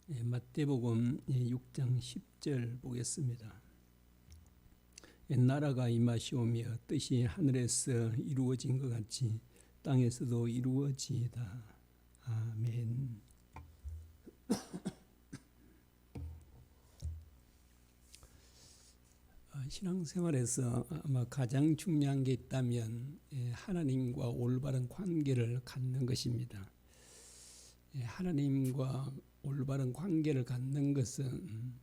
마태복음 6장 10절 보겠습니다. 나라가 임하시오며 뜻이 하늘에서 이루어진 것 같이 땅에서도 이루어지이다. 아멘. 신앙생활에서 아마 가장 중요한 게 있다면 하나님과 올바른 관계를 갖는 것입니다. 하나님과 올바른 관계를 갖는 것은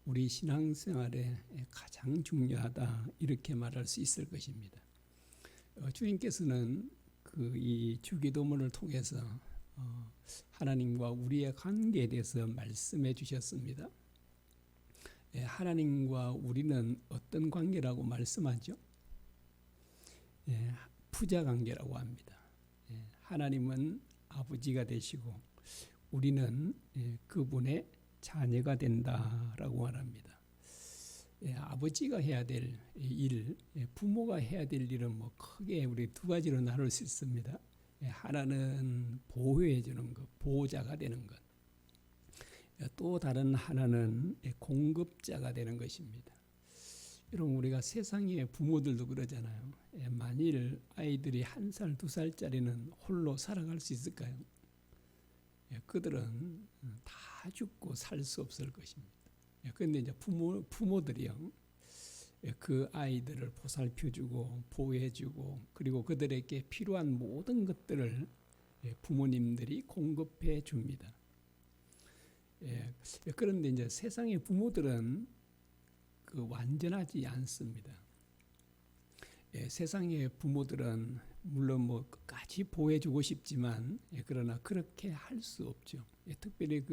우리 신앙생활에 가장 중요하다, 이렇게 말할 수 있을 것입니다. 주님께서는 이 주기도문을 통해서 하나님과 우리의 관계에 대해서 말씀해 주셨습니다. 하나님과 우리는 어떤 관계라고 말씀하죠? 부자 관계라고 합니다. 하나님은 아버지가 되시고 우리는 그분의 자녀가 된다라고 말합니다. 아버지가 해야 될 일, 부모가 해야 될 일은 크게 우리 두 가지로 나눌 수 있습니다. 하나는 보호해 주는 것, 보호자가 되는 것. 또 다른 하나는 공급자가 되는 것입니다. 여러분, 우리가 세상의 부모들도 그러잖아요. 만일 아이들이 1살, 2살짜리는 홀로 살아갈 수 있을까요? 그들은 다 죽고 살 수 없을 것입니다. 그런데 이제 부모들이요, 그 아이들을 보살펴주고 보호해주고 그리고 그들에게 필요한 모든 것들을 부모님들이 공급해 줍니다. 그런데 이제 세상의 부모들은 완전하지 않습니다. 세상의 부모들은 물론 끝까지 보호해주고 싶지만 그러나 그렇게 할 수 없죠. 특별히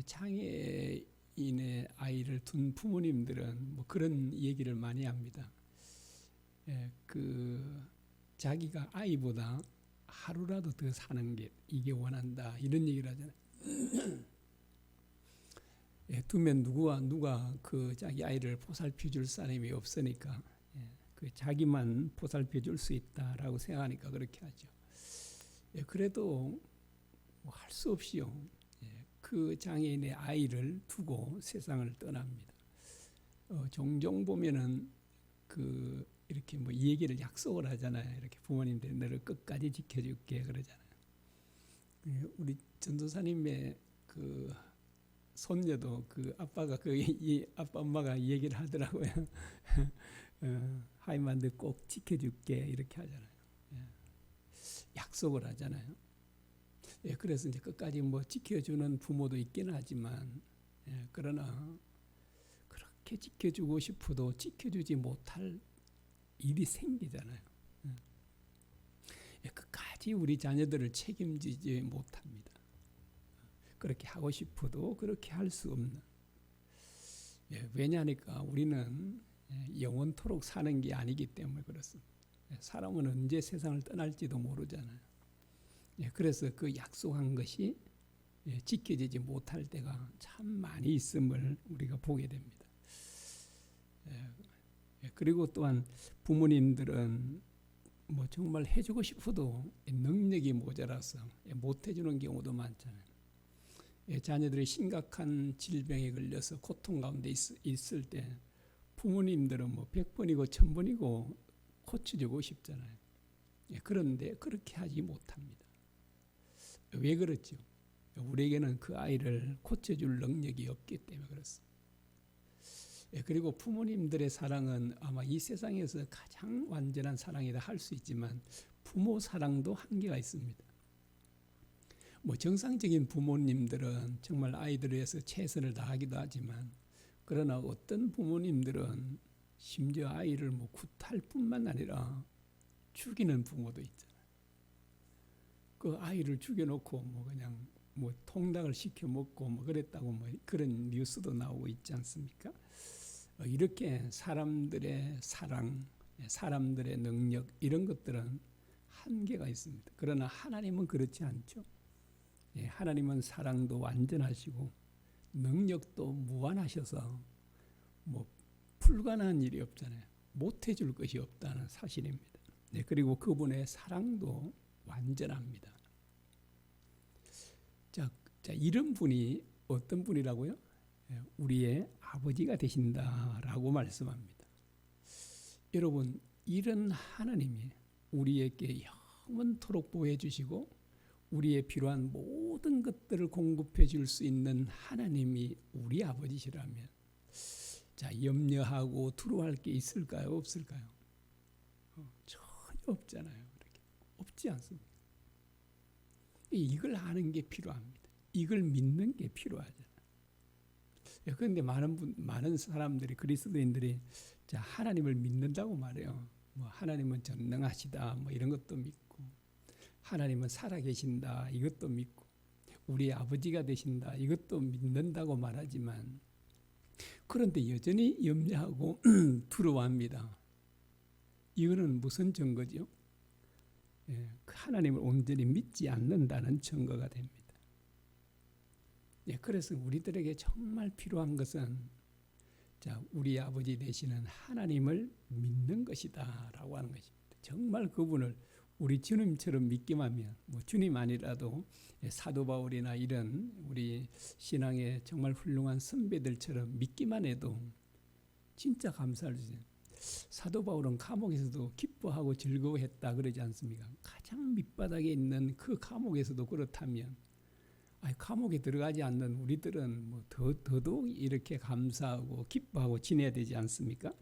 장애인의 아이를 둔 부모님들은 그런 얘기를 많이 합니다. 자기가 아이보다 하루라도 더 사는 게 이게 원한다, 이런 얘기를 하잖아요. 두면 누가 자기 아이를 보살펴 줄 사람이 없으니까 자기만 보살펴 줄 수 있다라고 생각하니까 그렇게 하죠. 그래도 할 수 없이요, 그 장애인의 아이를 두고 세상을 떠납니다. 종종 보면은 이렇게 이 얘기를 약속을 하잖아요. 이렇게 부모님들이 너를 끝까지 지켜줄게 그러잖아요. 우리 전도사님의 손녀도 아빠가 이 아빠 엄마가 이 얘기를 하더라고요. 하이만들 꼭 지켜줄게 이렇게 하잖아요. 약속을 하잖아요. 그래서 이제 끝까지 지켜주는 부모도 있긴 하지만 그러나 그렇게 지켜주고 싶어도 지켜주지 못할 일이 생기잖아요. 끝까지 우리 자녀들을 책임지지 못합니다. 그렇게 하고 싶어도 그렇게 할 수 없는. 왜냐하니까 우리는 영원토록 사는 게 아니기 때문에 그렇습니다. 사람은 언제 세상을 떠날지도 모르잖아요. 그래서 그 약속한 것이 지켜지지 못할 때가 참 많이 있음을 우리가 보게 됩니다. 그리고 또한 부모님들은 정말 해주고 싶어도 능력이 모자라서 못 해주는 경우도 많잖아요. 자녀들이 심각한 질병에 걸려서 고통 가운데 있을 때 부모님들은 100번이고 1000번이고 고쳐주고 싶잖아요. 그런데 그렇게 하지 못합니다. 왜 그렇죠? 우리에게는 그 아이를 고쳐줄 능력이 없기 때문에 그렇습니다. 그리고 부모님들의 사랑은 아마 이 세상에서 가장 완전한 사랑이다 할 수 있지만 부모 사랑도 한계가 있습니다. 정상적인 부모님들은 정말 아이들을 위해서 최선을 다하기도 하지만 그러나 어떤 부모님들은 심지어 아이를 구탈 뿐만 아니라 죽이는 부모도 있잖아요. 그 아이를 죽여놓고 그냥 통닭을 시켜 먹고 그랬다고 그런 뉴스도 나오고 있지 않습니까? 이렇게 사람들의 사랑, 사람들의 능력, 이런 것들은 한계가 있습니다. 그러나 하나님은 그렇지 않죠. 하나님은 사랑도 완전하시고 능력도 무한하셔서 불가능한 일이 없잖아요. 못 해줄 것이 없다는 사실입니다. 그리고 그분의 사랑도 완전합니다. 자, 자, 이런 분이 어떤 분이라고요? 우리의 아버지가 되신다라고 말씀합니다. 여러분, 이런 하나님이 우리에게 영원토록 보호해 주시고 우리의 필요한 모든 것들을 공급해 줄 수 있는 하나님이 우리 아버지시라면, 자, 염려하고 두려워할 게 있을까요? 없을까요? 전혀 없잖아요. 그렇게. 없지 않습니까? 이걸 아는 게 필요합니다. 이걸 믿는 게 필요하잖아요. 그런데 많은 사람들이, 그리스도인들이 자, 하나님을 믿는다고 말해요. 뭐 하나님은 전능하시다, 뭐 이런 것도 믿고, 하나님은 살아계신다, 이것도 믿고, 우리 아버지가 되신다, 이것도 믿는다고 말하지만, 그런데 여전히 염려하고 두려워합니다. 이거는 무슨 증거죠? 하나님을 온전히 믿지 않는다는 증거가 됩니다. 그래서 우리들에게 정말 필요한 것은, 자, 우리 아버지 되시는 하나님을 믿는 것이다라고 하는 것입니다. 정말 그분을 우리 주님처럼 믿기만 하면, 뭐 주님 아니라도 사도 바울이나 이런 우리 신앙의 정말 훌륭한 선배들처럼 믿기만 해도 진짜 감사를 주세요. 사도 바울은 감옥에서도 기뻐하고 즐거워했다 그러지 않습니까? 가장 밑바닥에 있는 그 감옥에서도 그렇다면, 감옥에 들어가지 않는 우리들은 뭐 더더욱 이렇게 감사하고 기뻐하고 지내야 되지 않습니까?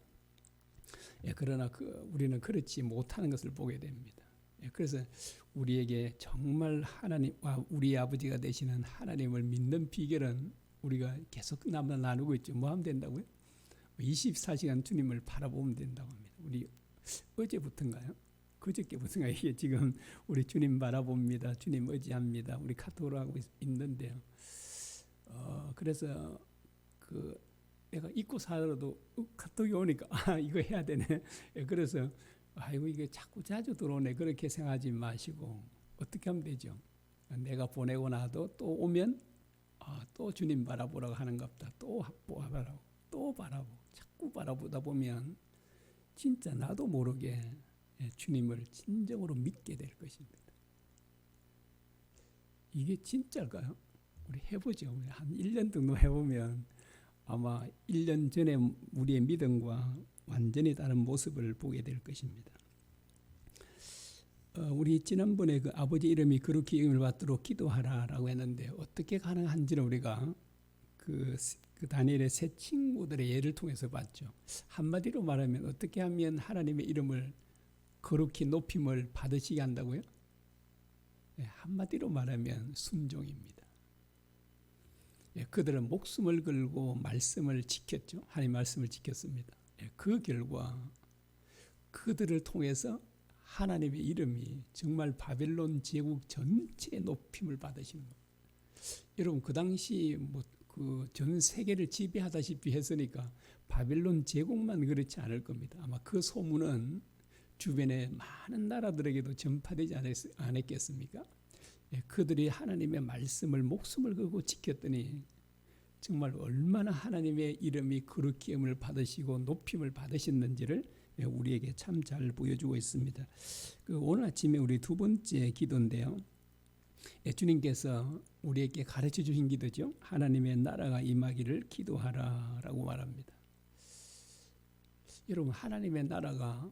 그러나 우리는 그렇지 못하는 것을 보게 됩니다. 그래서 우리에게 정말 하나님과 우리 아버지가 되시는 하나님을 믿는 비결은 우리가 계속 나누고 있죠. 뭐 하면 된다고요? 24시간 주님을 바라보면 된다고 합니다. 우리 어제부터인가요? 그저께부터인가 이게 지금 우리 주님 바라봅니다. 주님 의지합니다. 우리 카톡으로 하고 있는데요. 그래서 내가 잊고 살아도 카톡이 오니까 이거 해야 되네. 그래서 아이고 이게 자꾸 자주 들어오네. 그렇게 생각하지 마시고 어떻게 하면 되죠? 내가 보내고 나도 또 오면 또 주님 바라보라고 하는가 보다. 또 바라보고 또 바라보고 자꾸 바라보다 보면 진짜 나도 모르게 주님을 진정으로 믿게 될 것입니다. 이게 진짜일까요? 우리 해보죠. 우리 한 1년 정도 해보면 아마 1년 전에 우리의 믿음과 완전히 다른 모습을 보게 될 것입니다. 우리 지난번에 그 아버지 이름이 거룩히 여김을 받도록 기도하라라고 했는데, 어떻게 가능한지는 우리가 그 다니엘의 세 친구들의 예를 통해서 봤죠. 한마디로 말하면 어떻게 하면 하나님의 이름을 거룩히 높임을 받으시게 한다고요? 한마디로 말하면 순종입니다. 그들은 목숨을 걸고 말씀을 지켰죠. 하나님 말씀을 지켰습니다. 그 결과 그들을 통해서 하나님의 이름이 정말 바벨론 제국 전체의 높임을 받으시는 겁니다. 여러분, 그 당시 그 전 세계를 지배하다시피 했으니까 바벨론 제국만 그렇지 않을 겁니다. 아마 그 소문은 주변의 많은 나라들에게도 전파되지 않았겠습니까? 그들이 하나님의 말씀을 목숨을 걸고 지켰더니 정말 얼마나 하나님의 이름이 거룩히 여김을 받으시고 높임을 받으셨는지를 우리에게 참 잘 보여주고 있습니다. 오늘 아침에 우리 두 번째 기도인데요. 주님께서 우리에게 가르쳐 주신 기도죠. 하나님의 나라가 임하기를 기도하라라고 말합니다. 여러분, 하나님의 나라가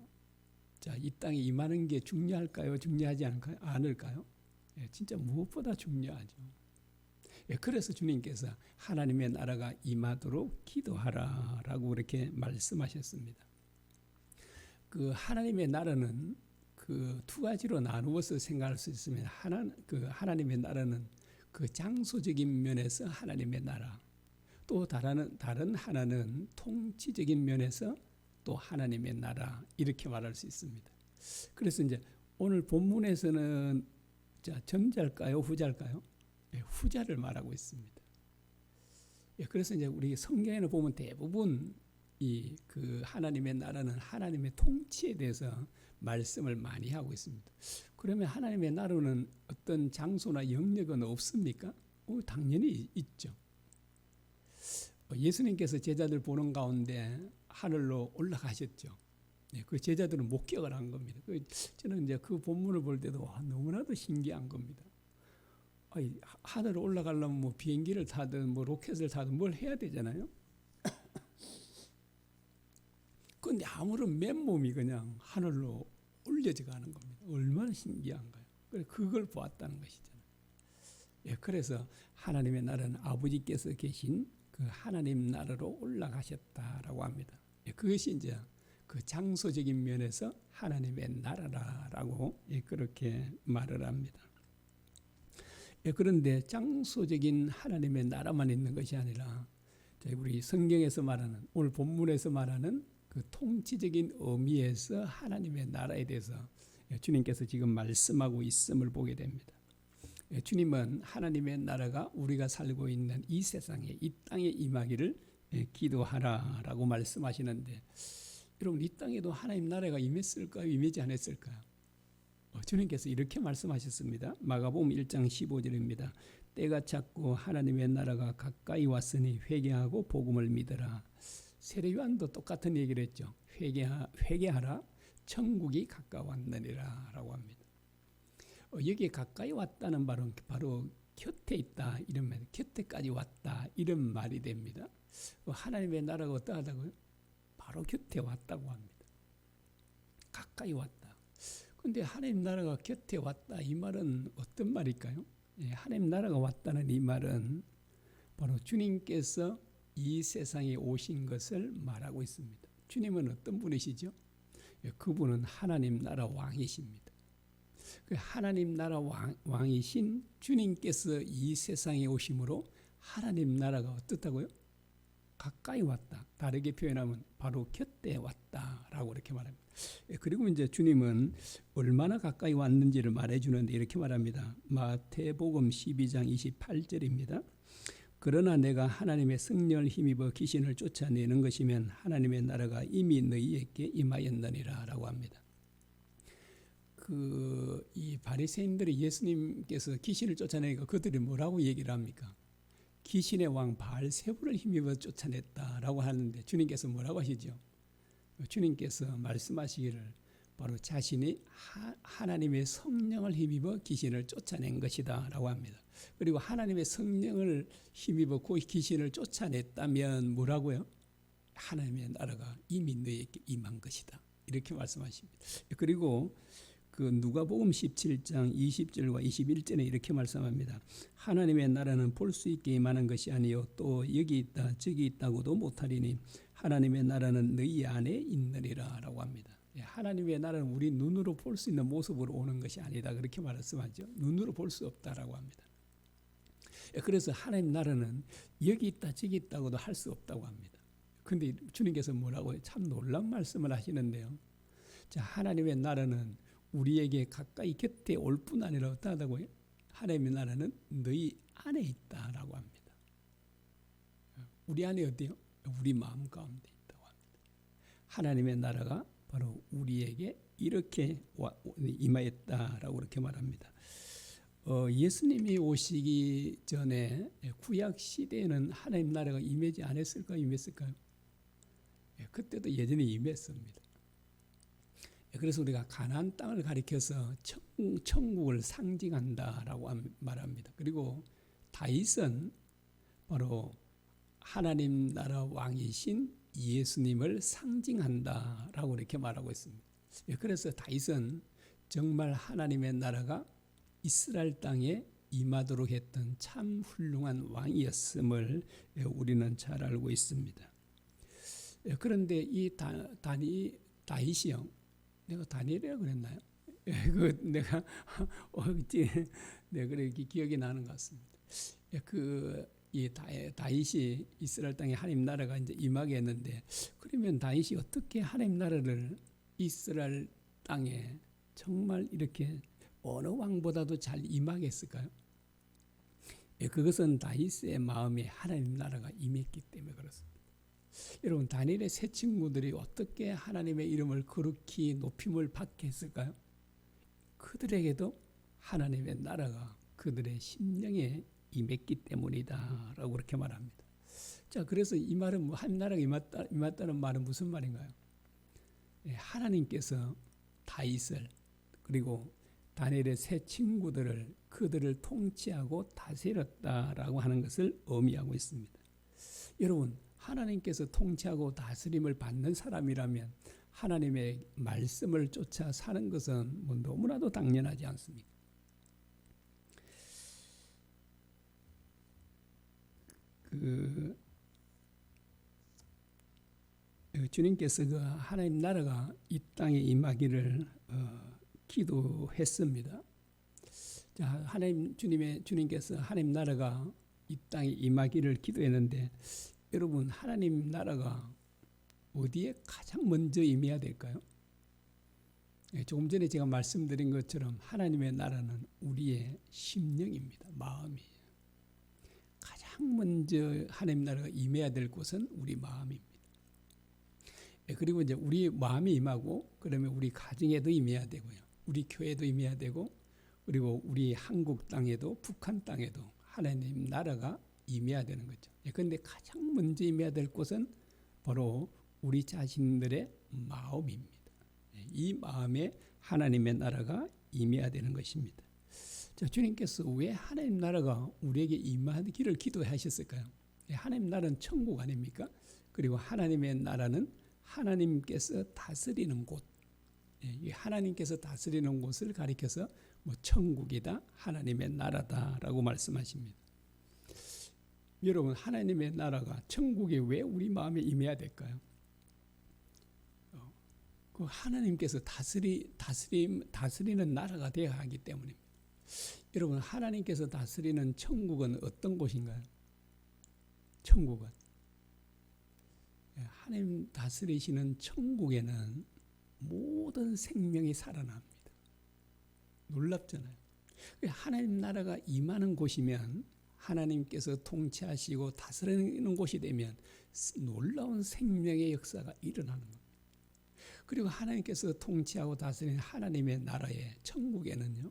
이 땅에 임하는 게 중요할까요? 중요하지 않을까요? 진짜 무엇보다 중요하죠. 그래서 주님께서 하나님의 나라가 임하도록 기도하라라고 그렇게 말씀하셨습니다. 그 하나님의 나라는 그 두 가지로 나누어서 생각할 수 있으면, 하나님의 나라는 그 장소적인 면에서 하나님의 나라, 또 다른 하나는 통치적인 면에서 또 하나님의 나라, 이렇게 말할 수 있습니다. 그래서 이제 오늘 본문에서는 전자일까요, 후자일까요? 후자를 말하고 있습니다. 그래서 이제 우리 성경에는 보면 대부분 그 하나님의 나라는 하나님의 통치에 대해서 말씀을 많이 하고 있습니다. 그러면 하나님의 나라는 어떤 장소나 영역은 없습니까? 당연히 있죠. 예수님께서 제자들 보는 가운데 하늘로 올라가셨죠. 그 제자들은 목격을 한 겁니다. 저는 이제 그 본문을 볼 때도 너무나도 신기한 겁니다. 하늘을 올라가려면 뭐 비행기를 타든 뭐 로켓을 타든 뭘 해야 되잖아요. 그런데 아무런 맨몸이 그냥 하늘로 올려져 가는 겁니다. 얼마나 신기한가요? 그걸 보았다는 것이잖아요. 예, 그래서 하나님의 나라는 아버지께서 계신 그 하나님 나라로 올라가셨다라고 합니다. 예, 그것이 이제 그 장소적인 면에서 하나님의 나라라고 그렇게 말을 합니다. 그런데 장소적인 하나님의 나라만 있는 것이 아니라 우리 성경에서 말하는 오늘 본문에서 말하는 그 통치적인 의미에서 하나님의 나라에 대해서 주님께서 지금 말씀하고 있음을 보게 됩니다. 주님은 하나님의 나라가 우리가 살고 있는 이 세상에 이 땅에 임하기를 기도하라라고 말씀하시는데 여러분 이 땅에도 하나님 나라가 임했을까요? 임하지 않았을까요? 주님께서 이렇게 말씀하셨습니다. 마가복음 1장 15절입니다. 때가 찼고 하나님의 나라가 가까이 왔으니 회개하고 복음을 믿으라. 세례요한도 똑같은 얘기를 했죠. 회개하라 천국이 가까웠느니라 라고 합니다. 여기에 가까이 왔다는 말은 바로 곁에 있다 이런 말, 곁에까지 왔다 이런 말이 됩니다. 하나님의 나라가 어떠하다고요? 바로 곁에 왔다고 합니다. 가까이 왔다. 그런데 하나님 나라가 곁에 왔다 이 말은 어떤 말일까요? 하나님 나라가 왔다는 이 말은 바로 주님께서 이 세상에 오신 것을 말하고 있습니다. 주님은 어떤 분이시죠? 그분은 하나님 나라 왕이십니다. 그 하나님 나라 왕이신 주님께서 이 세상에 오심으로 하나님 나라가 어떻다고요? 가까이 왔다. 다르게 표현하면 바로 곁에 왔다라고 이렇게 말합니다. 그리고 이제 주님은 얼마나 가까이 왔는지를 말해주는데 이렇게 말합니다. 마태복음 12장 28절입니다. 그러나 내가 하나님의 성령을 힘입어 귀신을 쫓아내는 것이면 하나님의 나라가 이미 너희에게 임하였느니라 라고 합니다. 이 바리새인들이 예수님께서 귀신을 쫓아내니까 그들이 뭐라고 얘기를 합니까? 귀신의 왕 바알세불을 힘입어 쫓아냈다라고 하는데 주님께서 뭐라고 하시죠? 주님께서 말씀하시기를 바로 자신이 하나님의 성령을 힘입어 귀신을 쫓아낸 것이다 라고 합니다. 그리고 하나님의 성령을 힘입어 그 귀신을 쫓아냈다면 뭐라고요? 하나님의 나라가 이미 너에게 임한 것이다 이렇게 말씀하십니다. 그리고 그 누가복음 17장 20절과 21절에 이렇게 말씀합니다. 하나님의 나라는 볼 수 있게 임하는 것이 아니요 또 여기 있다 저기 있다고도 못하리니 하나님의 나라는 너희 안에 있느니라 라고 합니다. 하나님의 나라는 우리 눈으로 볼 수 있는 모습으로 오는 것이 아니다 그렇게 말씀하죠. 눈으로 볼 수 없다라고 합니다. 그래서 하나님 나라는 여기 있다 저기 있다고도 할 수 없다고 합니다. 그런데 주님께서 뭐라고 참 놀라운 말씀을 하시는데요. 자, 하나님의 나라는 우리에게 가까이 곁에 올 뿐 아니라 어떠하다고요? 하나님의 나라는 너희 안에 있다라고 합니다. 우리 안에 어디요? 우리 마음 가운데 있다고 합니다. 하나님의 나라가 바로 우리에게 이렇게 임하였다라고 그렇게 말합니다. 예수님이 오시기 전에 구약 시대에는 하나님 나라가 임하지 않았을까요? 임했을까요? 그때도 여전히 임했습니다. 그래서 우리가 가나안 땅을 가리켜서 천국을 상징한다라고 말합니다. 그리고 다윗은 바로 하나님 나라 왕이신 예수님을 상징한다라고 이렇게 말하고 있습니다. 그래서 다윗은 정말 하나님의 나라가 이스라엘 땅에 임하도록 했던 참 훌륭한 왕이었음을 우리는 잘 알고 있습니다. 그런데 이 다윗이요, 내가 다니엘이라고 그랬나요? 내가 그래 기억이 나는 것 같습니다. 이 다윗이 이스라엘 땅에 하나님 나라가 이제 임하게 했는데 그러면 다윗이 어떻게 하나님 나라를 이스라엘 땅에 정말 이렇게 어느 왕보다도 잘 임하게 했을까요? 그것은 다윗의 마음에 하나님 나라가 임했기 때문에 그렇습니다. 여러분 다니엘의 세 친구들이 어떻게 하나님의 이름을 그렇게 높임을 받게 했을까요? 그들에게도 하나님의 나라가 그들의 심령에 임했기 때문이다 라고 그렇게 말합니다. 자, 그래서 이 말은 하나님 나라가 임했다는 말은 무슨 말인가요? 하나님께서 다윗을 그리고 다니엘의 세 친구들을 그들을 통치하고 다스렸다라고 하는 것을 의미하고 있습니다. 여러분, 하나님께서 통치하고 다스림을 받는 사람이라면 하나님의 말씀을 쫓아 사는 것은 뭐 너무나도 당연하지 않습니까? 주님께서 그 하나님 나라가 이 땅에 임하기를 기도했습니다. 자, 주님께서 하나님 나라가 이 땅에 임하기를 기도했는데, 여러분, 하나님 나라가 어디에 가장 먼저 임해야 될까요? 조금 전에 제가 말씀드린 것처럼 하나님의 나라는 우리의 심령입니다. 마음이에요. 가장 먼저 하나님 나라가 임해야 될 곳은 우리 마음입니다. 그리고 이제 우리 마음이 임하고, 그러면 우리 가정에도 임해야 되고요. 우리 교회도 임해야 되고, 그리고 우리 한국 땅에도, 북한 땅에도 하나님 나라가 임해야 되는 거죠. 그런데 가장 먼저 임해야 될 곳은 바로 우리 자신들의 마음입니다. 이 마음에 하나님의 나라가 임해야 되는 것입니다. 자, 주님께서 왜 하나님 나라가 우리에게 임하기를 기도하셨을까요? 하나님 나라는 천국 아닙니까? 그리고 하나님의 나라는 하나님께서 다스리는 곳, 하나님께서 다스리는 곳을 가리켜서 뭐 천국이다, 하나님의 나라다라고 말씀하십니다. 여러분, 하나님의 나라가 천국에 왜 우리 마음에 임해야 될까요? 그 하나님께서 다스리는 나라가 되어야 하기 때문입니다. 여러분, 하나님께서 다스리는 천국은 어떤 곳인가요? 천국은 하나님 다스리시는 천국에는 모든 생명이 살아납니다. 놀랍잖아요. 하나님 나라가 임하는 곳이면, 하나님께서 통치하시고 다스리는 곳이 되면 놀라운 생명의 역사가 일어나는 겁니다. 그리고 하나님께서 통치하고 다스리는 하나님의 나라의 천국에는요,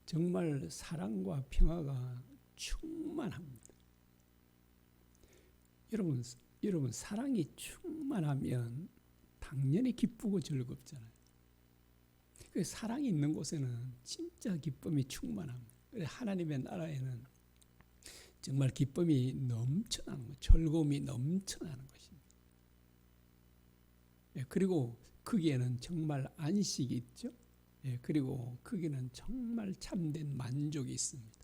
정말 사랑과 평화가 충만합니다. 여러분, 사랑이 충만하면 당연히 기쁘고 즐겁잖아요. 사랑이 있는 곳에는 진짜 기쁨이 충만합니다. 하나님의 나라에는 정말 기쁨이 넘쳐나는 것, 즐거움이 넘쳐나는 것입니다. 그리고 거기에는 정말 안식이 있죠. 그리고 거기는 정말 참된 만족이 있습니다.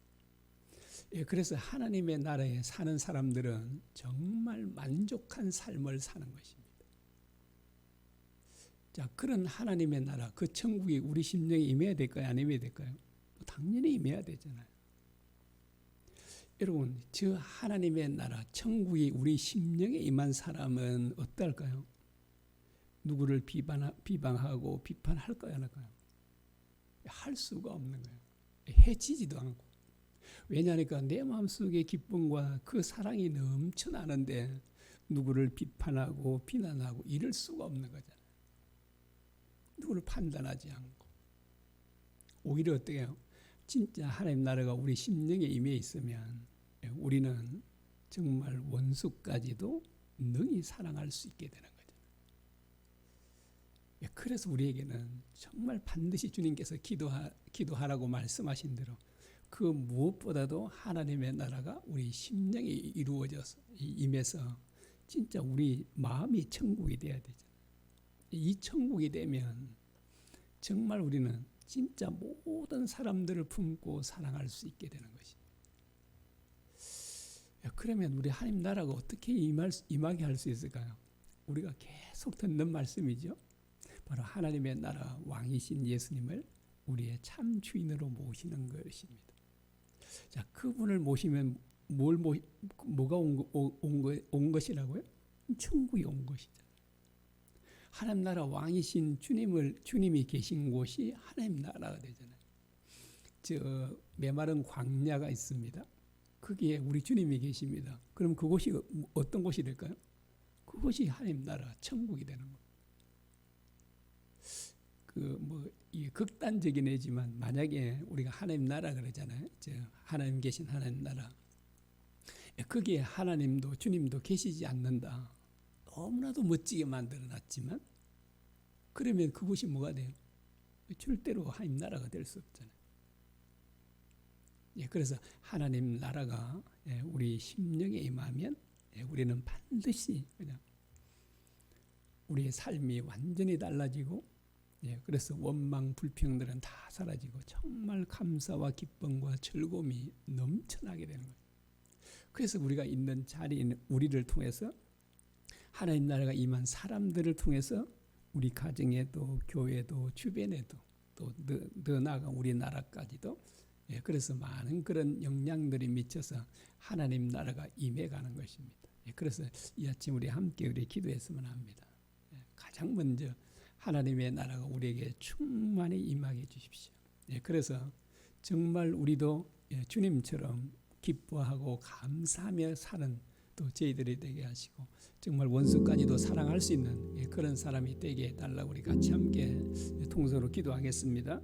그래서 하나님의 나라에 사는 사람들은 정말 만족한 삶을 사는 것입니다. 자, 그런 하나님의 나라, 그 천국이 우리 심령에 임해야 될까요? 안 임해야 될까요? 당연히 임해야 되잖아요. 여러분, 저 하나님의 나라, 천국이 우리 심령에 임한 사람은 어떨까요? 누구를 비방하고 비판할까요? 안 할까요? 할 수가 없는 거예요. 해치지도 않고. 왜냐하니까 내 마음속에 기쁨과 그 사랑이 넘쳐나는데 누구를 비판하고 비난하고 이럴 수가 없는 거잖아요. 누구를 판단하지 않고. 오히려 어떻게 해요? 진짜 하나님 나라가 우리 심령에 임해 있으면 우리는 정말 원수까지도 능히 사랑할 수 있게 되는 거죠. 그래서 우리에게는 정말 반드시 주님께서 기도하라고 말씀하신 대로 그 무엇보다도 하나님의 나라가 우리 심령에 이루어져서 임해서 진짜 우리 마음이 천국이 돼야 되잖아요. 이 천국이 되면 정말 우리는 진짜 모든 사람들을 품고 사랑할 수 있게 되는 것입니다. 그러면 우리 하나님 나라가 어떻게 임하게 할 수 있을까요? 우리가 계속 듣는 말씀이죠. 바로 하나님의 나라 왕이신 예수님을 우리의 참 주인으로 모시는 것입니다. 자, 그분을 모시면 뭐가 온 것이라고요? 천국이 온 것이죠. 하나님 나라 왕이신 주님이 계신 곳이 하나님 나라가 되잖아요. 저 메마른 광야가 있습니다. 거기에 우리 주님이 계십니다. 그럼 그곳이 어떤 곳이 될까요? 그곳이 하나님 나라 천국이 되는 겁니다. 이 극단적인 예지만 만약에 우리가 하나님 나라 그러잖아요. 하나님 계신 하나님 나라. 거기에 하나님도 주님도 계시지 않는다. 너무나도 멋지게 만들어놨지만 그러면 그곳이 뭐가 돼요? 절대로 하나님 나라가 될 수 없잖아요. 예, 그래서 하나님 나라가 우리 심령에 임하면 우리는 반드시 그냥 우리의 삶이 완전히 달라지고, 그래서 원망 불평들은 다 사라지고 정말 감사와 기쁨과 즐거움이 넘쳐나게 되는 거예요. 그래서 우리가 있는 자리인 우리를 통해서 하나님 나라가 임한 사람들을 통해서 우리 가정에도 교회도 주변에도 또 더 나아가 우리나라까지도, 그래서 많은 그런 영향들이 미쳐서 하나님 나라가 임해가는 것입니다. 그래서 이 아침 우리 함께 기도했으면 합니다. 가장 먼저 하나님의 나라가 우리에게 충만히 임하게 해주십시오. 그래서 정말 우리도 주님처럼 기뻐하고 감사하며 사는 또 저희들이 되게 하시고, 정말 원수까지도 사랑할 수 있는 그런 사람이 되게 해달라고 우리 같이 함께 통성으로 기도하겠습니다.